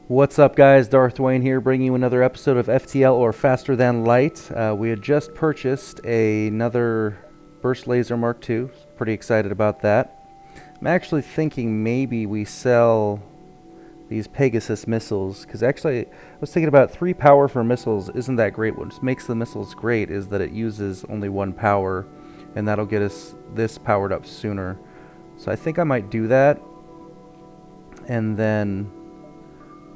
What's up, guys? Darth Wayne here, bringing you another episode of FTL, or Faster Than Light. We had just purchased another Burst Laser Mark II. Pretty excited about that. I'm actually thinking maybe we sell these Pegasus missiles, because actually I was thinking about 3 power for missiles isn't that great. What makes the missiles great is that it uses only 1 power, and that'll get us this powered up sooner. So I think I might do that, and then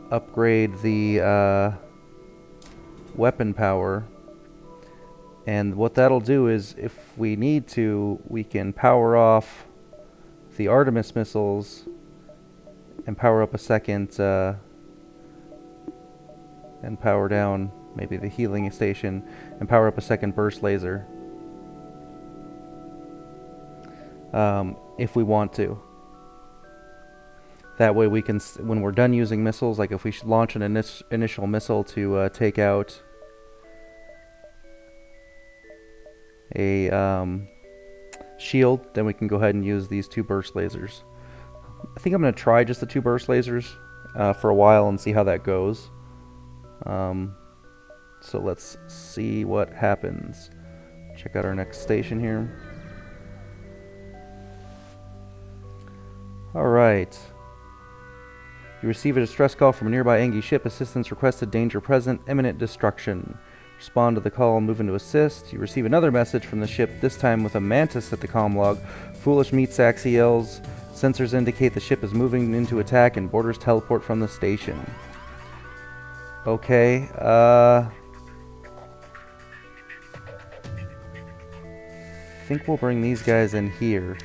upgrade the weapon power. And what that'll do is, if we need to, we can power off the Artemis missiles and power up a second and power down maybe the healing station and power up a second burst laser, if we want to. That way we can, when we're done using missiles, like if we should launch an initial missile to take out a shield, then we can go ahead and use these 2 burst lasers. I think I'm going to try just the 2 burst lasers for a while and see how that goes. So let's see what happens. Check out our next station here. Alright. You receive a distress call from a nearby Engi ship. Assistance requested, danger present, imminent destruction. Respond to the call, move in to assist. You receive another message from the ship, this time with a mantis at the comm log. Foolish meat sacks yells. Sensors indicate the ship is moving into attack and boarders teleport from the station. Okay, I think we'll bring these guys in here,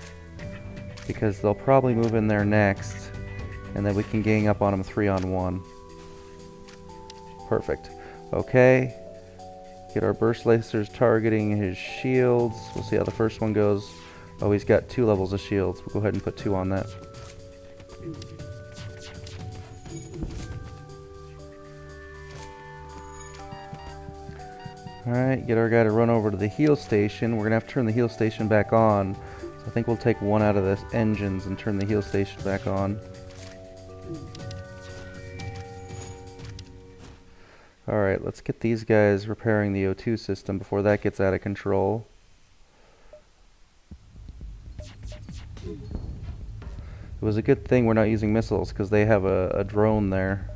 because they'll probably move in there next. And then we can gang up on him 3-on-1. Perfect. Okay. Get our burst lasers targeting his shields. We'll see how the first one goes. Oh, he's got 2 levels of shields. We'll go ahead and put 2 on that. Alright, get our guy to run over to the heal station. We're going to have to turn the heal station back on. So I think we'll take 1 out of the engines and turn the heal station back on. Alright, let's get these guys repairing the O2 system before that gets out of control. It was a good thing we're not using missiles, because they have a drone there.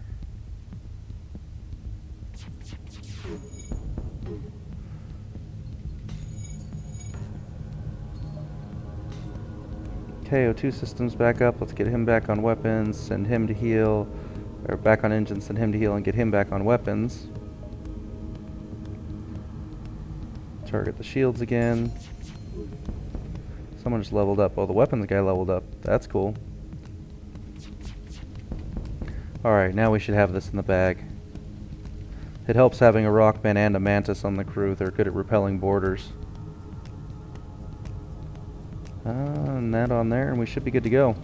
Okay, O2 system's back up. Let's get him back on weapons, send him to heal. Or back on engine, send him to heal, and get him back on weapons. Target the shields again. Someone just leveled up. Oh, the weapons guy leveled up. That's cool. Alright, now we should have this in the bag. It helps having a Rockman and a Mantis on the crew. They're good at repelling boarders. And that on there, and we should be good to go.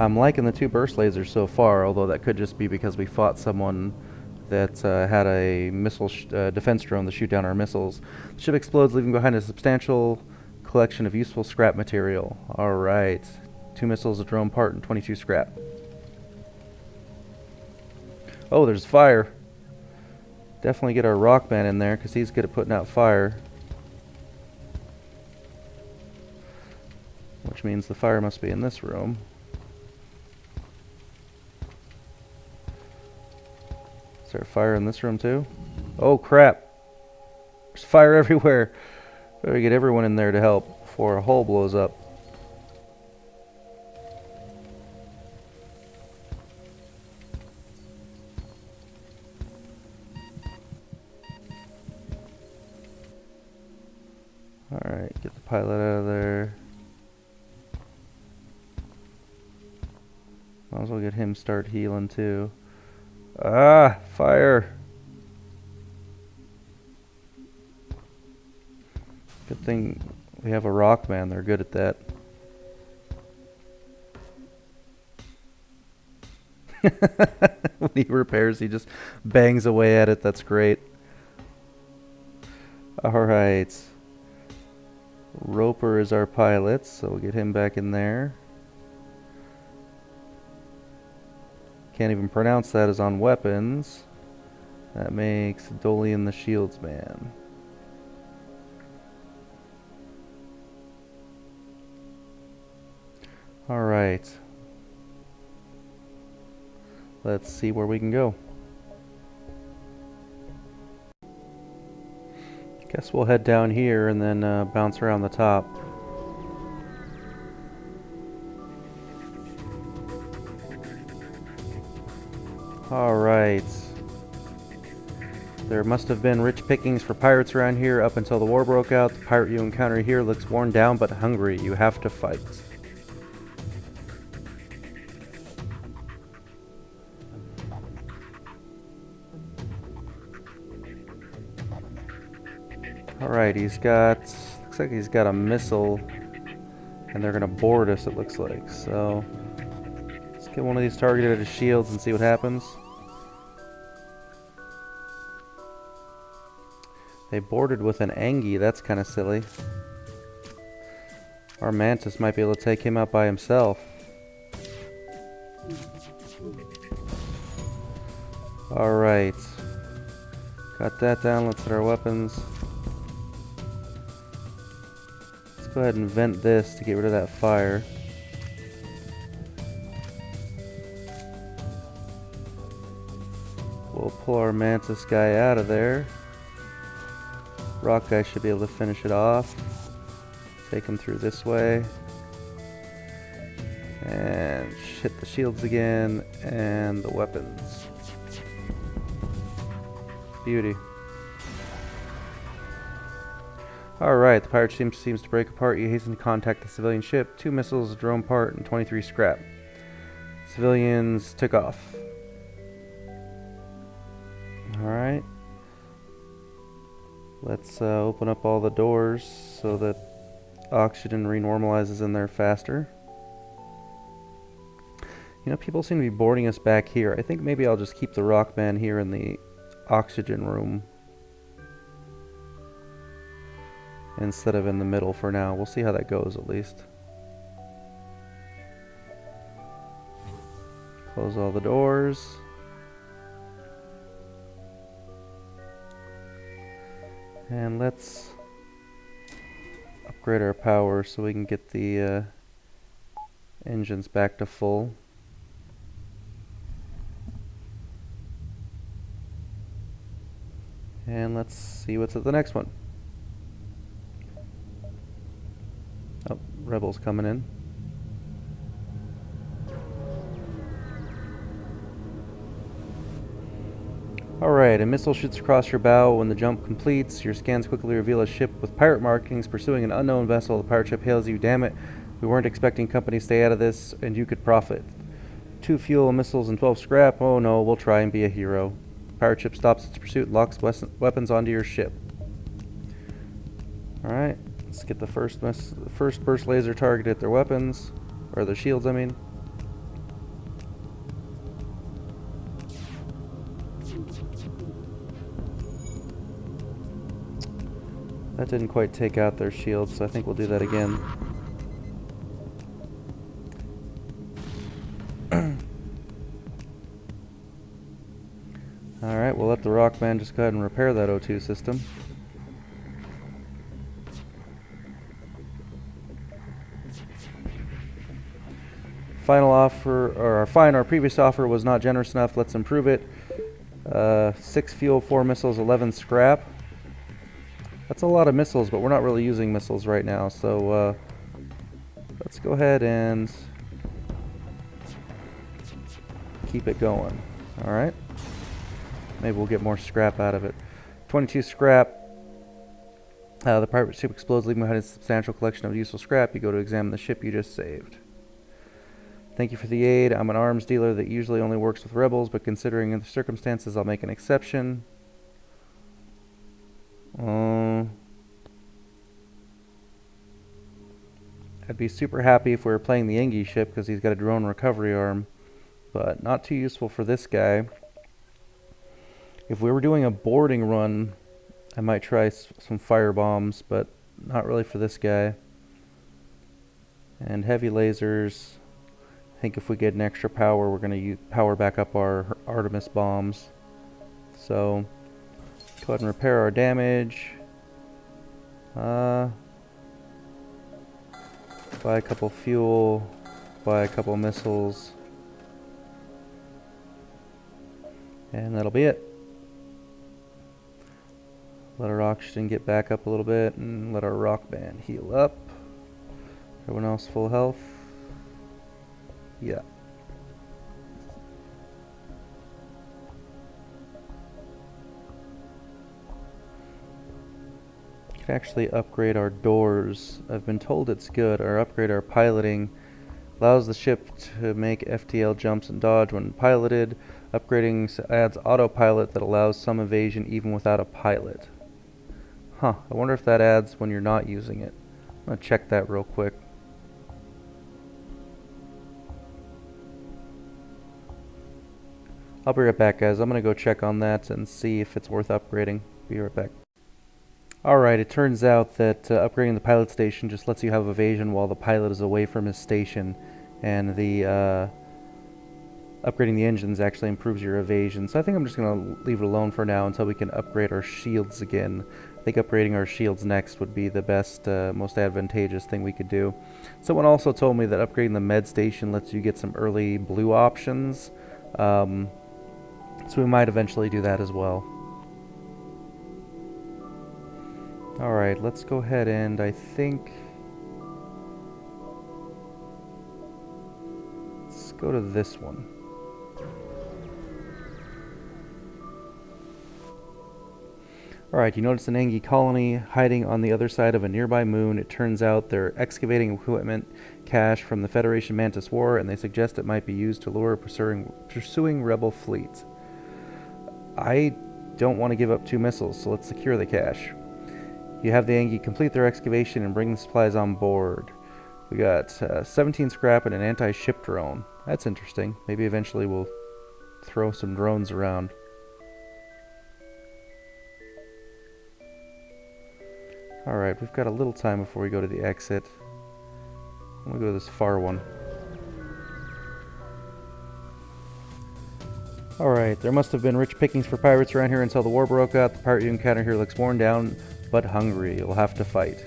I'm liking the 2 burst lasers so far, although that could just be because we fought someone that had a missile defense drone to shoot down our missiles. The ship explodes, leaving behind a substantial collection of useful scrap material. Alright. 2 missiles, a drone part, and 22 scrap. Oh, there's fire. Definitely get our Rockman in there, because he's good at putting out fire. Which means the fire must be in this room. Is there fire in this room too? Oh crap! There's fire everywhere! Better get everyone in there to help before a hole blows up. Alright, get the pilot out of there. Might as well get him start healing too. Ah, fire! Good thing we have a Rockman, they're good at that. When he repairs, he just bangs away at it, that's great. Alright. Roper is our pilot, so we'll get him back in there. can't even pronounce that, is on weapons. That makes Dolian the Shields Man. Alright. Let's see where we can go. Guess we'll head down here and then bounce around the top. Alright. There must have been rich pickings for pirates around here up until the war broke out. The pirate you encounter here looks worn down but hungry. You have to fight. Alright, looks like he's got a missile, and they're gonna board us, it looks like. So, let's get one of these targeted at his shields and see what happens. They boarded with an Angie, that's kinda silly. Our Mantis might be able to take him out by himself. Alright. Got that down, let's hit our weapons. Go ahead and vent this to get rid of that fire. We'll pull our Mantis guy out of there. Rock guy should be able to finish it off. Take him through this way. And hit the shields again and the weapons. Beauty. Alright, the pirate seems to break apart. You hasten to contact the civilian ship. 2 missiles, a drone part, and 23 scrap. Civilians took off. Alright. Let's open up all the doors so that oxygen renormalizes in there faster. You know, people seem to be boarding us back here. I think maybe I'll just keep the Rockman here in the oxygen room instead of in the middle for now. We'll see how that goes at least. Close all the doors. And let's upgrade our power so we can get the engines back to full. And let's see what's at the next one. Oh, rebels coming in. Alright, a missile shoots across your bow. When the jump completes, your scans quickly reveal a ship with pirate markings pursuing an unknown vessel. The pirate ship hails you. Damn it, we weren't expecting company. Stay out of this and you could profit. 2 fuel, missiles, and 12 scrap. Oh no, we'll try and be a hero. Pirate ship stops its pursuit and locks weapons onto your ship. Alright. Let's get the first burst laser targeted at their weapons, or their shields, I mean. That didn't quite take out their shields, so I think we'll do that again. Alright, we'll let the Rockman just go ahead and repair that O2 system. Final offer, or our previous offer was not generous enough. Let's improve it. 6 fuel, 4 missiles, 11 scrap. That's a lot of missiles, but we're not really using missiles right now, so let's go ahead and keep it going. Alright. Maybe we'll get more scrap out of it. 22 scrap. The pirate ship explodes, leaving behind a substantial collection of useful scrap. You go to examine the ship you just saved. Thank you for the aid. I'm an arms dealer that usually only works with rebels, but considering the circumstances, I'll make an exception. I'd be super happy if we were playing the Engi ship because he's got a drone recovery arm, but not too useful for this guy. If we were doing a boarding run, I might try some fire bombs, but not really for this guy. And heavy lasers. I think if we get an extra power, we're going to power back up our Artemis bombs. So, go ahead and repair our damage. Buy a couple fuel. Buy a couple missiles. And that'll be it. Let our oxygen get back up a little bit, and let our rock band heal up. Everyone else full health? Yeah. We can actually upgrade our doors. I've been told it's good. Or upgrade our piloting. Allows the ship to make FTL jumps and dodge when piloted. Upgrading adds autopilot that allows some evasion even without a pilot. Huh, I wonder if that adds when you're not using it. I'm going to check that real quick. I'll be right back, guys. I'm going to go check on that and see if it's worth upgrading. Be right back. Alright, it turns out that upgrading the pilot station just lets you have evasion while the pilot is away from his station. And the upgrading the engines actually improves your evasion. So I think I'm just going to leave it alone for now until we can upgrade our shields again. I think upgrading our shields next would be the best, most advantageous thing we could do. Someone also told me that upgrading the med station lets you get some early blue options. So we might eventually do that as well. Alright, let's go ahead and I think... let's go to this one. Alright, you notice an Angie colony hiding on the other side of a nearby moon. It turns out they're excavating equipment cache from the Federation Mantis War, and they suggest it might be used to lure pursuing rebel fleets. I don't want to give up 2 missiles, so let's secure the cache. You have the Angie complete their excavation and bring the supplies on board. We got 17 scrap and an anti-ship drone. That's interesting. Maybe eventually we'll throw some drones around. Alright, we've got a little time before we go to the exit. I'm gonna go to this far one. Alright, there must have been rich pickings for pirates around here until the war broke out. The pirate you encounter here looks worn down, but hungry. You'll have to fight.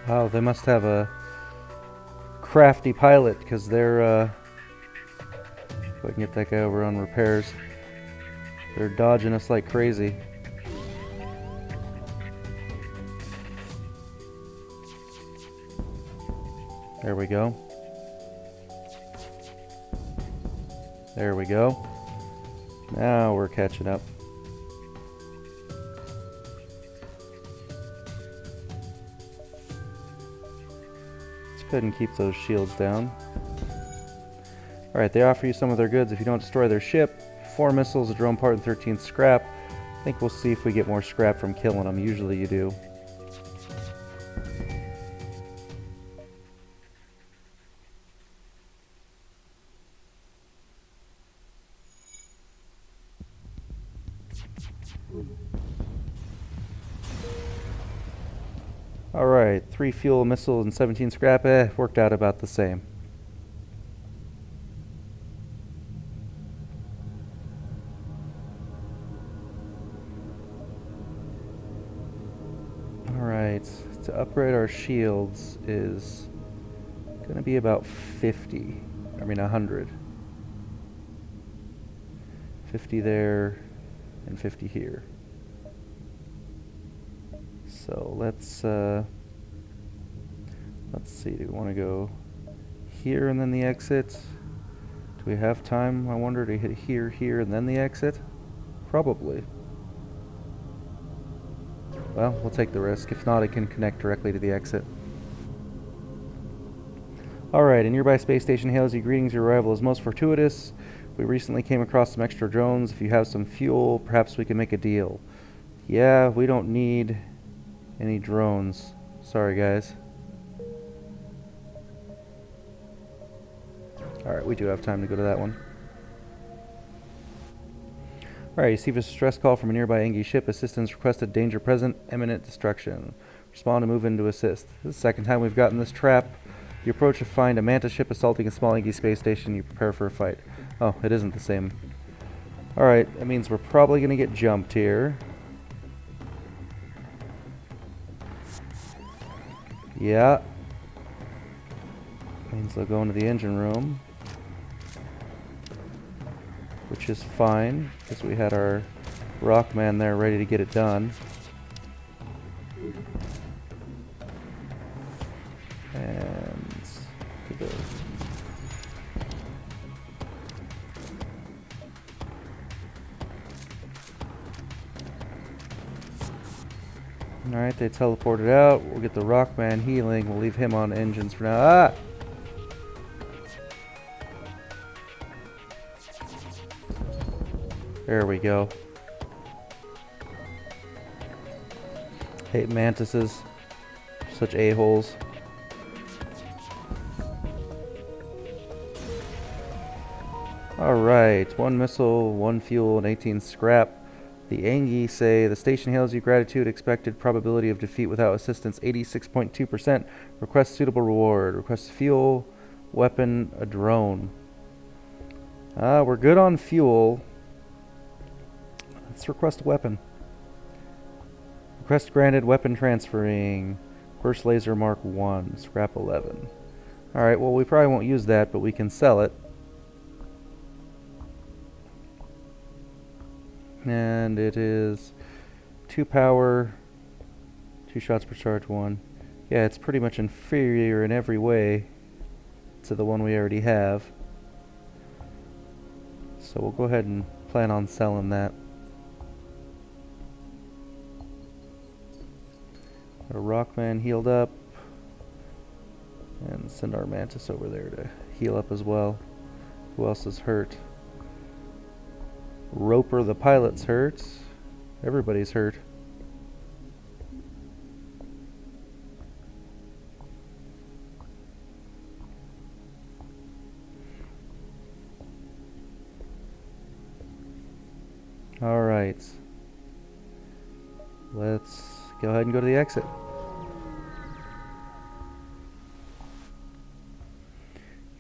Wow, they must have a crafty pilot, because they're, if I can get that guy over on repairs, they're dodging us like crazy. There we go. There we go. Now we're catching up. Go ahead and keep those shields down. Alright, they offer you some of their goods if you don't destroy their ship. 4 missiles, a drone part, and 13 scrap. I think we'll see if we get more scrap from killing them. Usually you do. Alright, 3 fuel missiles and 17 scrap, worked out about the same. Alright, to upgrade our shields is gonna be about 100. 50 there, and 50 here. So let's see, do we want to go here and then the exit? Do we have time, I wonder, to hit here, here, and then the exit? Probably. Well, we'll take the risk. If not, it can connect directly to the exit. Alright, a nearby space station hails you. Greetings, your arrival is most fortuitous. We recently came across some extra drones. If you have some fuel, perhaps we can make a deal. Yeah, we don't need any drones, Sorry, guys. Alright, we do have time to go to that one. Alright, you receive a distress call from a nearby Engie ship. Assistance requested, danger present, imminent destruction. Respond and move in to assist. This is the second time we've gotten this trap. You approach to find a Manta ship assaulting a small Engie space station. You prepare for a fight. Oh, it isn't the same. Alright, that means we're probably going to get jumped here. Yeah. Means they'll go into the engine room. Which is fine, because we had our Rockman there ready to get it done. And to the Alright, they teleported out. We'll get the Rockman healing. We'll leave him on engines for now. Ah! There we go. Hate mantises. Such a-holes. Alright, 1 missile, 1 fuel, and 18 scrap. The Engie say, the station hails you, gratitude, expected probability of defeat without assistance, 86.2%. Request suitable reward. Request fuel, weapon, a drone. We're good on fuel. Let's request a weapon. Request granted, weapon transferring. Burst laser mark 1, scrap 11. Alright, well we probably won't use that, but we can sell it. And it is 2 power, 2 shots per charge, 1. Yeah, it's pretty much inferior in every way to the one we already have. So we'll go ahead and plan on selling that. Our Rockman healed up. And send our Mantis over there to heal up as well. Who else is hurt? Roper the pilot's hurt. Everybody's hurt. Alright. Let's go ahead and go to the exit.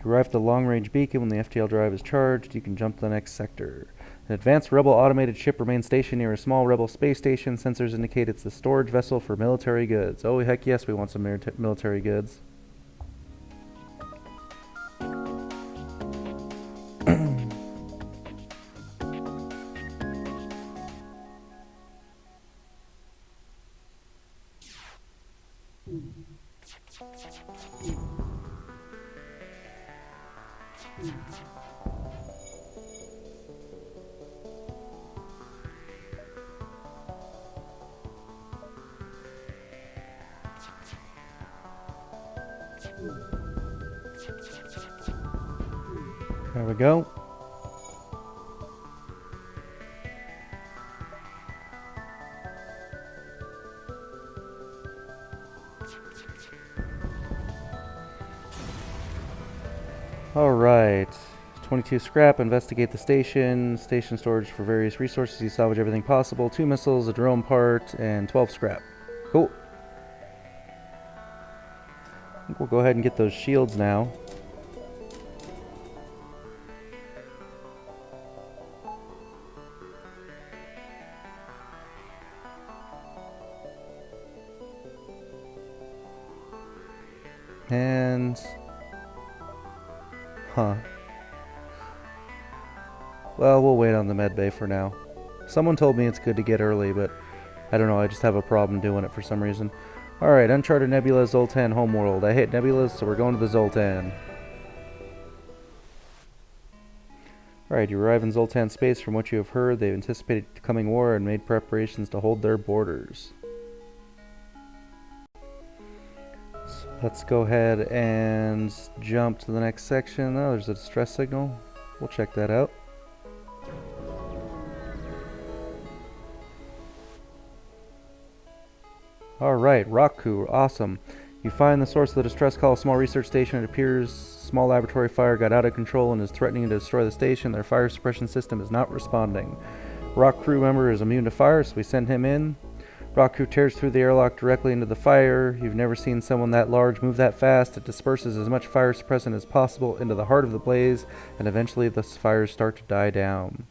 You arrive at the long-range beacon. When the FTL drive is charged, you can jump to the next sector. An advanced rebel automated ship remains stationed near a small rebel space station. Sensors indicate it's a storage vessel for military goods. Oh, heck yes, we want some military goods. There we go. Alright. 22 scrap, investigate the station, station storage for various resources, you salvage everything possible, 2 missiles, a drone part, and 12 scrap. Cool. I think we'll go ahead and get those shields now. And... Huh. Well, we'll wait on the med bay for now. Someone told me it's good to get early, but I don't know, I just have a problem doing it for some reason. Alright, Uncharted Nebula, Zoltan, Homeworld. I hate Nebulas, so we're going to the Zoltan. Alright, you arrive in Zoltan space. From what you have heard, they've anticipated coming war and made preparations to hold their borders. So let's go ahead and jump to the next section. Oh, there's a distress signal. We'll check that out. Alright, Raku, awesome. You find the source of the distress call, a small research station. It appears small laboratory fire got out of control and is threatening to destroy the station. Their fire suppression system is not responding. Rock crew member is immune to fire, so we send him in. Rock crew tears through the airlock directly into the fire. You've never seen someone that large move that fast. It disperses as much fire suppressant as possible into the heart of the blaze, and eventually the fires start to die down.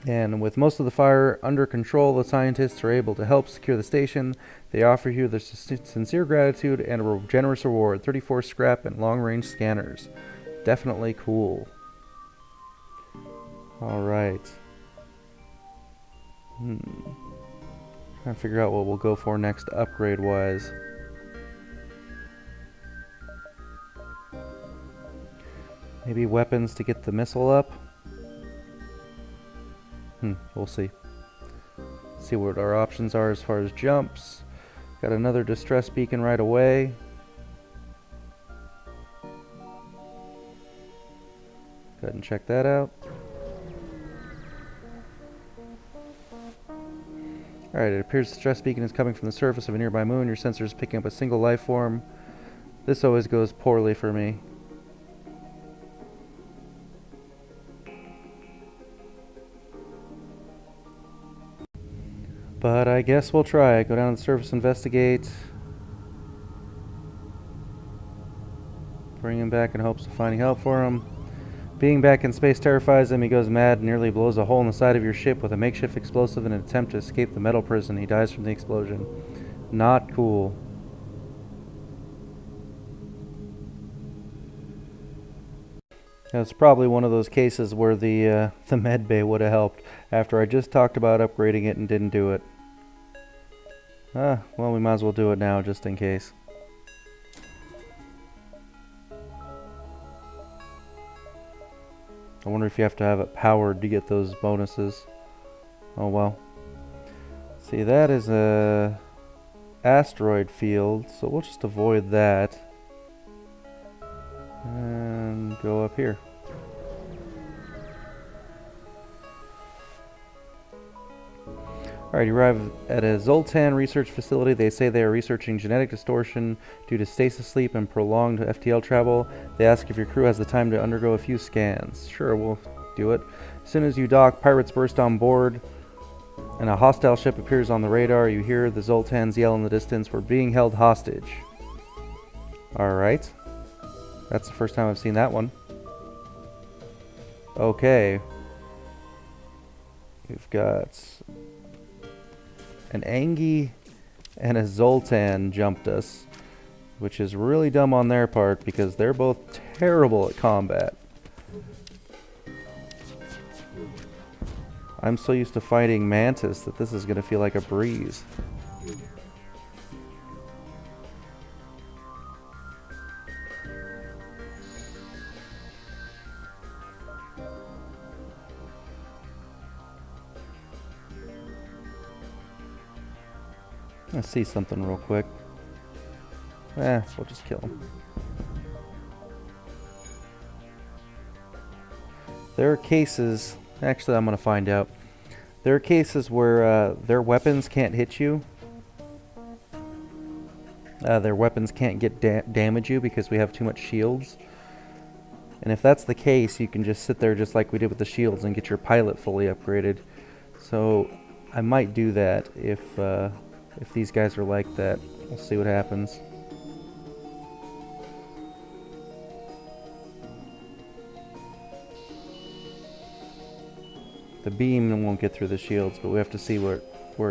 And with most of the fire under control, the scientists are able to help secure the station. They offer you their sincere gratitude and a generous reward, 34 scrap and long-range scanners. Definitely cool. Alright. Trying to figure out what we'll go for next upgrade-wise. Maybe weapons to get the missile up? We'll see. See what our options are as far as jumps. Got another distress beacon right away. Go ahead and check that out. Alright, it appears the distress beacon is coming from the surface of a nearby moon. Your sensor is picking up a single life form. This always goes poorly for me. But I guess we'll try. Go down to the surface, investigate. Bring him back in hopes of finding help for him. Being back in space terrifies him. He goes mad and nearly blows a hole in the side of your ship with a makeshift explosive in an attempt to escape the metal prison. He dies from the explosion. Not cool. That's probably one of those cases where the med bay would have helped after I just talked about upgrading it and didn't do it. Well, we might as well do it now just in case. I wonder if you have to have it powered to get those bonuses. Oh well. See, that is a asteroid field, so we'll just avoid that. And go up here. Alright, you arrive at a Zoltan research facility. They say they are researching genetic distortion due to stasis sleep and prolonged FTL travel. They ask if your crew has the time to undergo a few scans. Sure, we'll do it. As soon as you dock, pirates burst on board, and a hostile ship appears on the radar. You hear the Zoltans yell in the distance, "We're being held hostage." Alright. That's the first time I've seen that one. Okay. We've got an Angie and a Zoltan jumped us, which is really dumb on their part because they're both terrible at combat. I'm so used to fighting Mantis that this is going to feel like a breeze. Let's see something real quick. We'll just kill him. There are cases, actually I'm going to find out. There are cases where their weapons can't hit you. Their weapons can't get damage you because we have too much shields. And if that's the case, you can just sit there just like we did with the shields and get your pilot fully upgraded. So I might do that if these guys are like that. We'll see what happens. The beam won't get through the shields, but we have to see where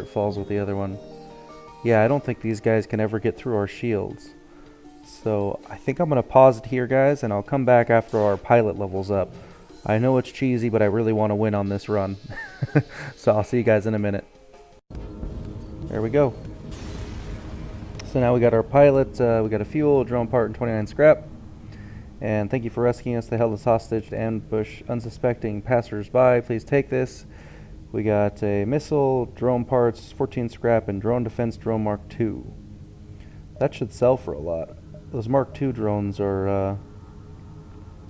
it falls with the other one. Yeah, I don't think these guys can ever get through our shields. So I think I'm going to pause it here, guys, and I'll come back after our pilot levels up. I know it's cheesy, but I really want to win on this run. So I'll see you guys in a minute. There we go. So now we got our pilot, we got a fuel, a drone part, and 29 scrap. And thank you for rescuing us. They held us hostage to ambush unsuspecting passers-by. Please take this. We got a missile, drone parts, 14 scrap, and drone defense drone Mark II. That should sell for a lot. Those Mark II drones are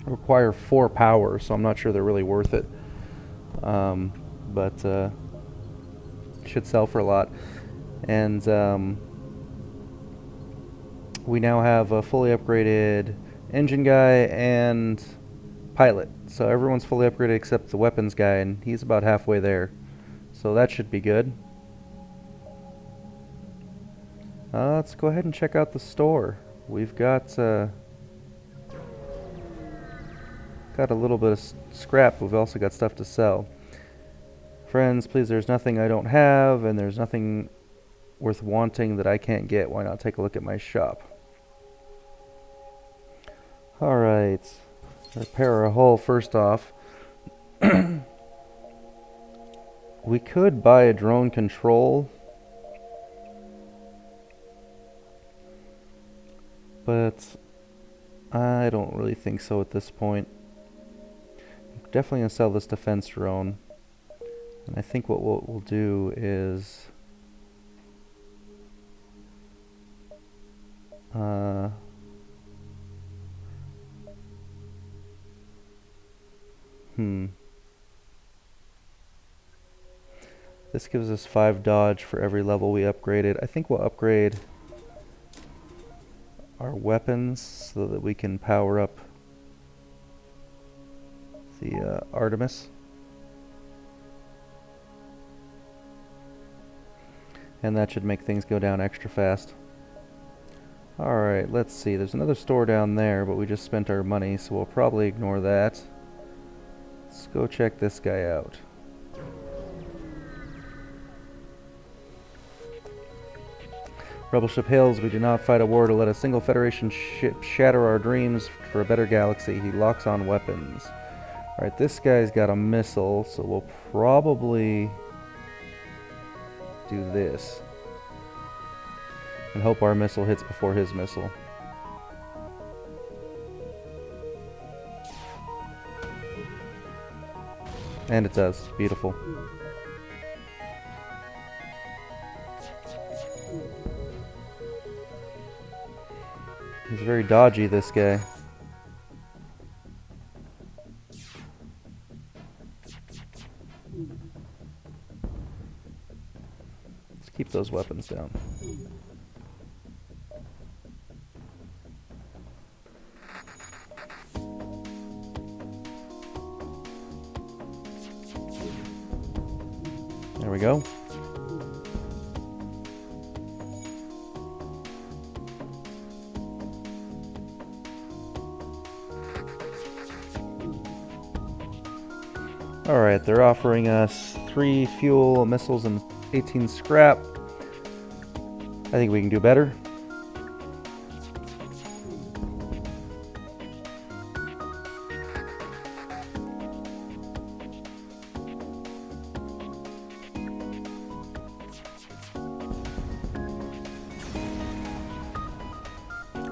require 4 power, so I'm not sure they're really worth it. But should sell for a lot. And we now have a fully upgraded engine guy and pilot. So everyone's fully upgraded except the weapons guy, and he's about halfway there. So that should be good. Let's go ahead and check out the store. We've got a little bit of scrap. We've also got stuff to sell. Friends, please, there's nothing I don't have, and there's nothing worth wanting that I can't get. Why not take a look at my shop? Alright. Repair our hull first off. We could buy a drone control, but I don't really think so at this point. I'm definitely going to sell this defense drone. And I think what we'll do is this gives us 5 dodge for every level we upgraded. I think we'll upgrade our weapons so that we can power up the Artemis. And that should make things go down extra fast. Alright, let's see. There's another store down there, but we just spent our money, so we'll probably ignore that. Let's go check this guy out. Rebel ship hails. We do not fight a war to let a single Federation ship shatter our dreams for a better galaxy. He locks on weapons. Alright, this guy's got a missile, so we'll probably do this. And hope our missile hits before his missile. And it does. Beautiful. He's very dodgy, this guy. Let's keep those weapons down. There we go. Alright, they're offering us 3 fuel, missiles, and 18 scrap. I think we can do better.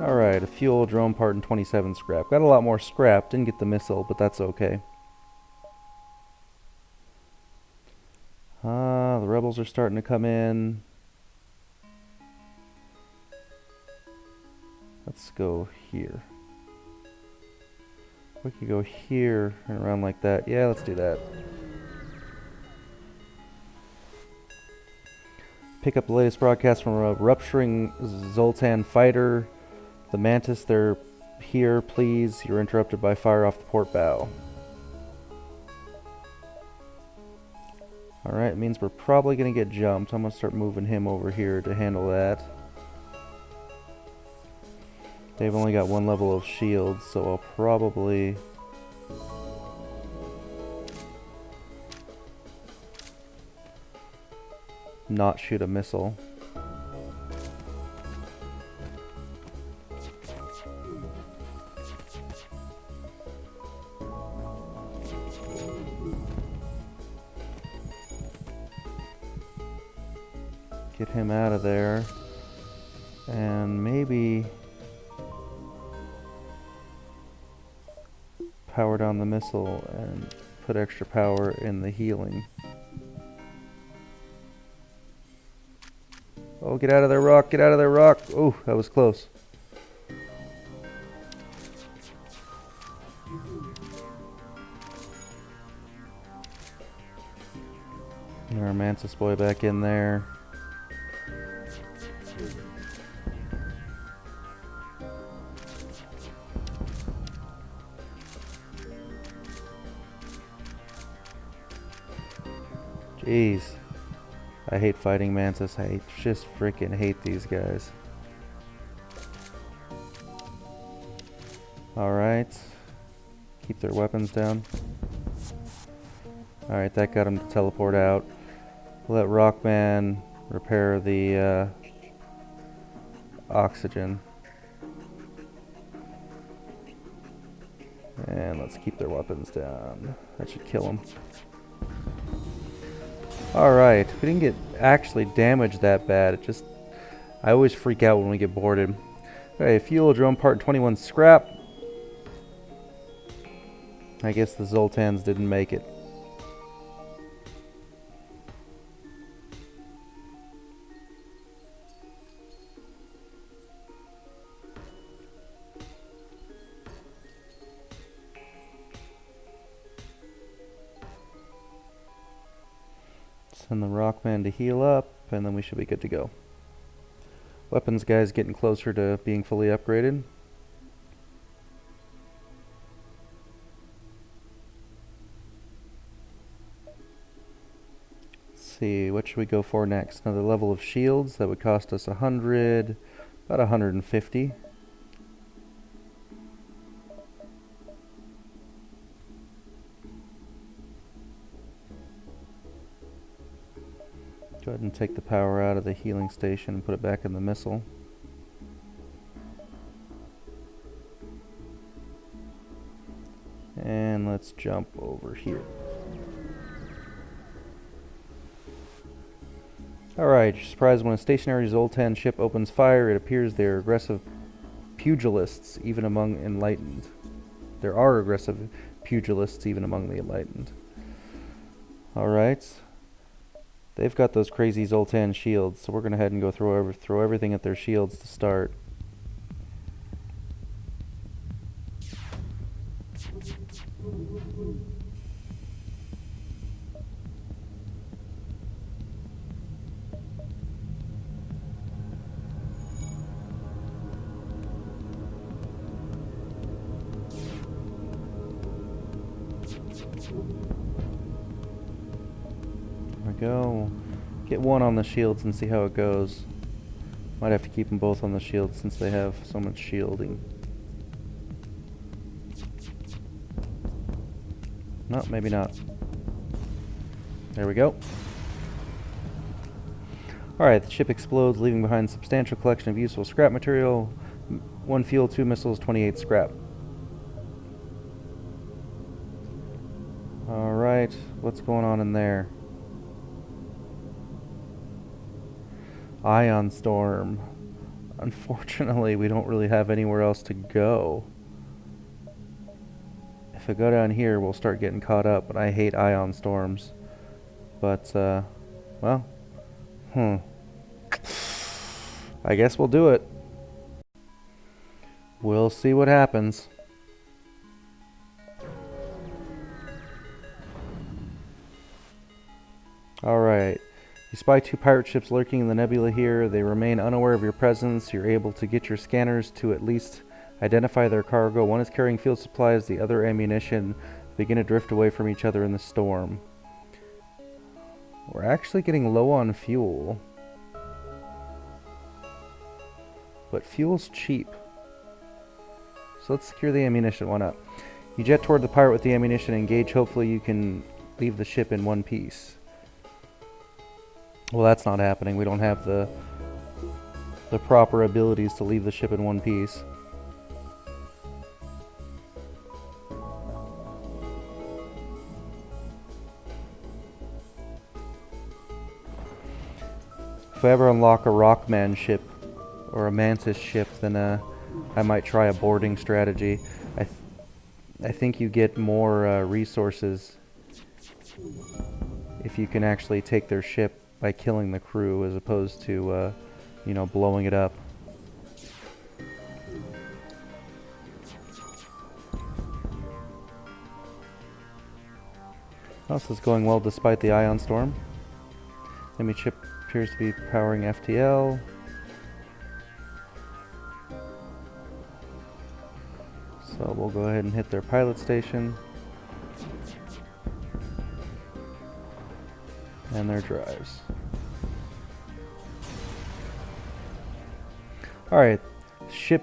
Alright, a fuel, drone part, and 27 scrap. Got a lot more scrap. Didn't get the missile, but that's okay. The rebels are starting to come in. Let's go here. We could go here and around like that. Yeah, let's do that. Pick up the latest broadcast from a rupturing Zoltan fighter. The Mantis, they're here, please. You're interrupted by fire off the port bow. Alright, it means we're probably going to get jumped. I'm going to start moving him over here to handle that. They've only got 1 level of shields, so I'll probably... not shoot a missile. Get him out of there. And maybe power down the missile and put extra power in the healing. Oh, get out of there, Rock! Get out of there, Rock! Oh, that was close. Get our Mantis boy back in there. Jeez. I hate fighting Mantis. I just freaking hate these guys. Alright. Keep their weapons down. Alright, that got him to teleport out. Let Rockman repair the oxygen. And let's keep their weapons down. That should kill them. Alright, we didn't get actually damaged that bad. It just... I always freak out when we get boarded. Okay, fuel, drone part 21 scrap. I guess the Zoltans didn't make it. Send the Rockman to heal up, and then we should be good to go. Weapons guy's getting closer to being fully upgraded. Let's see, what should we go for next? Another level of shields. That would cost us 100, about 150. Go ahead and take the power out of the healing station and put it back in the missile. And let's jump over here. Alright, you're surprised when a stationary Zoltan ship opens fire, it appears they are aggressive pugilists even among enlightened. There are aggressive pugilists even among the enlightened. Alright. They've got those crazy Zoltan shields, so we're going to head and go throw everything at their shields to start. There we go. Get one on the shields and see how it goes. Might have to keep them both on the shields since they have so much shielding. No, maybe not. There we go. Alright, the ship explodes, leaving behind a substantial collection of useful scrap material. 1 fuel, 2 missiles, 28 scrap. Alright, what's going on in there? Ion storm. Unfortunately, we don't really have anywhere else to go. If I go down here, we'll start getting caught up, but I hate ion storms. But, well, I guess we'll do it. We'll see what happens. Alright. You spy 2 pirate ships lurking in the nebula here. They remain unaware of your presence. You're able to get your scanners to at least identify their cargo. One is carrying field supplies, the other ammunition. Begin to drift away from each other in the storm. We're actually getting low on fuel. But fuel's cheap. So let's secure the ammunition. Why not? You jet toward the pirate with the ammunition. Engage. Hopefully you can leave the ship in one piece. Well, that's not happening. We don't have the proper abilities to leave the ship in one piece. If I ever unlock a Rockman ship or a Mantis ship, then I might try a boarding strategy. I think you get more resources if you can actually take their ship by killing the crew as opposed to, you know, blowing it up. This is going well despite the ion storm. Enemy ship appears to be powering FTL. So we'll go ahead and hit their pilot station. And their drives. Alright, ship.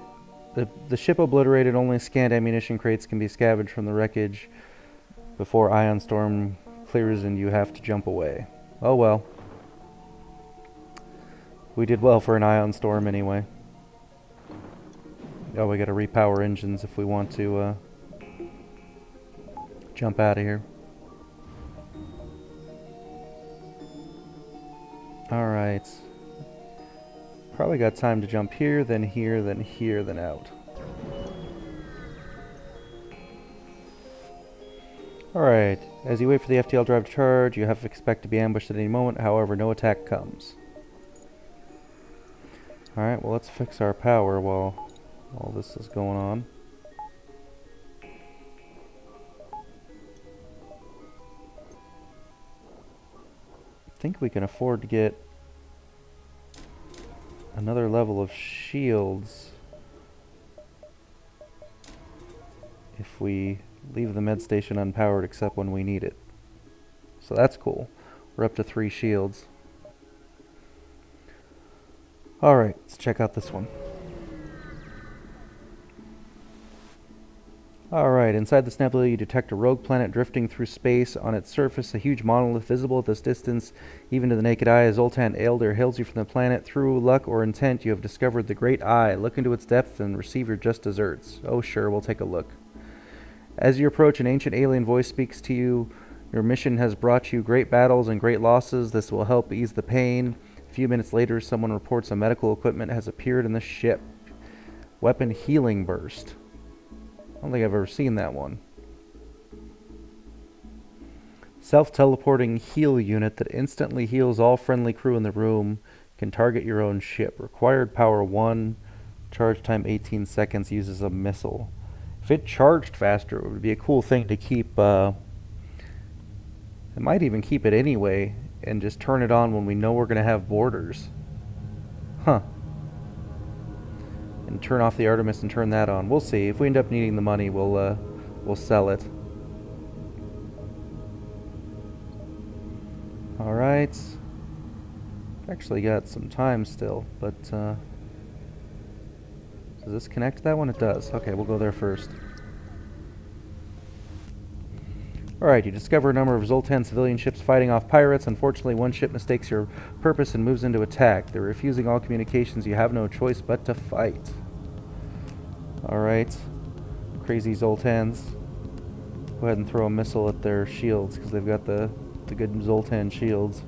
The ship obliterated. Only scanned ammunition crates can be scavenged from the wreckage before Ion Storm clears and you have to jump away. Oh well. We did well for an Ion Storm anyway. Oh, we gotta repower engines if we want to jump out of here. Alright. Probably got time to jump here, then here, then here, then out. Alright, as you wait for the FTL drive to charge, you have to expect to be ambushed at any moment, however, no attack comes. Alright, well let's fix our power while all this is going on. I think we can afford to get another level of shields if we leave the med station unpowered except when we need it. So that's cool. We're up to 3 shields. Alright, let's check out this one. Alright, inside this nebula you detect a rogue planet drifting through space. On its surface, a huge monolith visible at this distance, even to the naked eye. Zoltan Elder hails you from the planet. Through luck or intent, you have discovered the Great Eye. Look into its depth and receive your just desserts. Oh sure, we'll take a look. As you approach, an ancient alien voice speaks to you. Your mission has brought you great battles and great losses. This will help ease the pain. A few minutes later, someone reports a medical equipment has appeared in the ship. Weapon healing burst. I don't think I've ever seen that one. Self-teleporting heal unit that instantly heals all friendly crew in the room. Can target your own ship. Required power 1. Charge time 18 seconds. Uses a missile. If it charged faster, it would be a cool thing to keep. It might even keep it anyway and just turn it on when we know we're going to have borders. Huh. And turn off the Artemis and turn that on. We'll see. If we end up needing the money, we'll sell it. Alright. Actually got some time still, but does this connect to that one? It does. Okay, we'll go there first. Alright, you discover a number of Zoltan civilian ships fighting off pirates. Unfortunately, one ship mistakes your purpose and moves into attack. They're refusing all communications. You have no choice but to fight. Alright. Crazy Zoltans. Go ahead and throw a missile at their shields, because they've got the good Zoltan shields.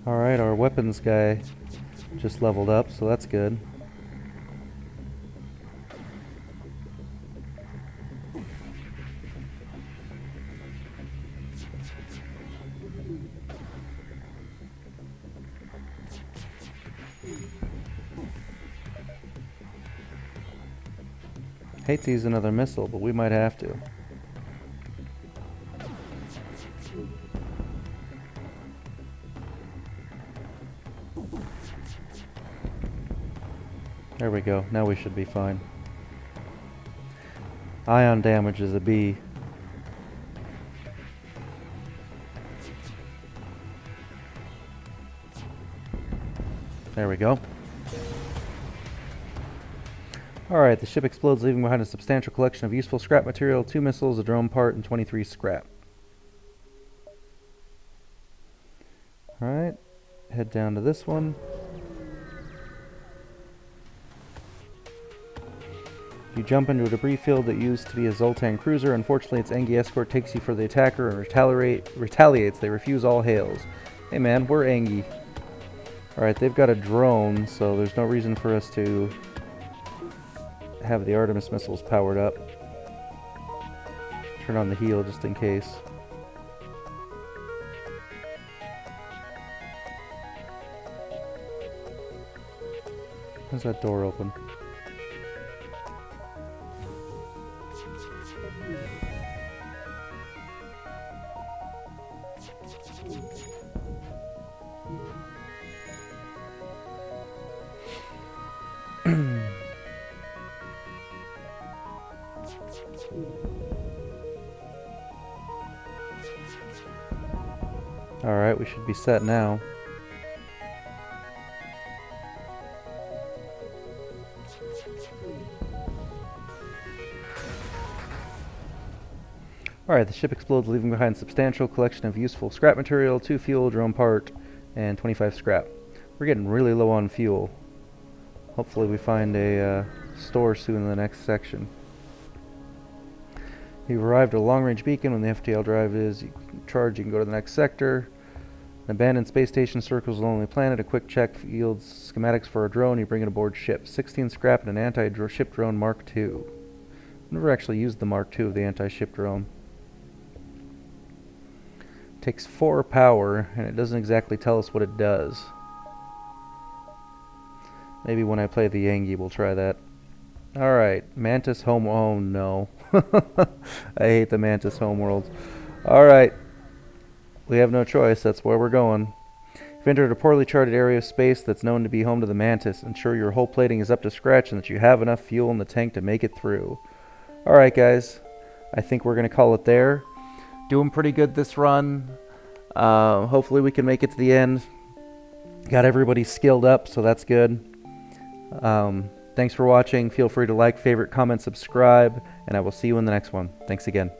Alright, our weapons guy just leveled up, so that's good. Hate to use another missile, but we might have to. There we go. Now we should be fine. Ion damage is a B. There we go. Alright, the ship explodes, leaving behind a substantial collection of useful scrap material, 2 missiles, a drone part, and 23 scrap. Alright, head down to this one. You jump into a debris field that used to be a Zoltan cruiser. Unfortunately, its Engi escort takes you for the attacker and retaliates. They refuse all hails. Hey man, we're Engi. Alright, they've got a drone, so there's no reason for us to have the Artemis missiles powered up. Turn on the heal just in case. How's that door open? Alright, we should be set now. Alright, the ship explodes, leaving behind a substantial collection of useful scrap material, 2 fuel, drone part, and 25 scrap. We're getting really low on fuel. Hopefully we find a store soon in the next section. You've arrived at a long-range beacon. When the FTL drive is charged, you can go to the next sector. An abandoned space station circles a lonely planet. A quick check yields schematics for a drone. You bring it aboard ship. 16 scrap and an anti-ship drone Mark II. I've never actually used the Mark II of the anti-ship drone. Takes 4 power, and it doesn't exactly tell us what it does. Maybe when I play the Yangi, we'll try that. Alright, Mantis Home... Oh, no. I hate the Mantis homeworlds. Alright. We have no choice. That's where we're going. You've entered a poorly charted area of space that's known to be home to the Mantis. Ensure your hull plating is up to scratch and that you have enough fuel in the tank to make it through. Alright, guys. I think we're going to call it there. Doing pretty good this run. Hopefully we can make it to the end. Got everybody skilled up, so that's good. Thanks for watching. Feel free to like, favorite, comment, subscribe, and I will see you in the next one. Thanks again.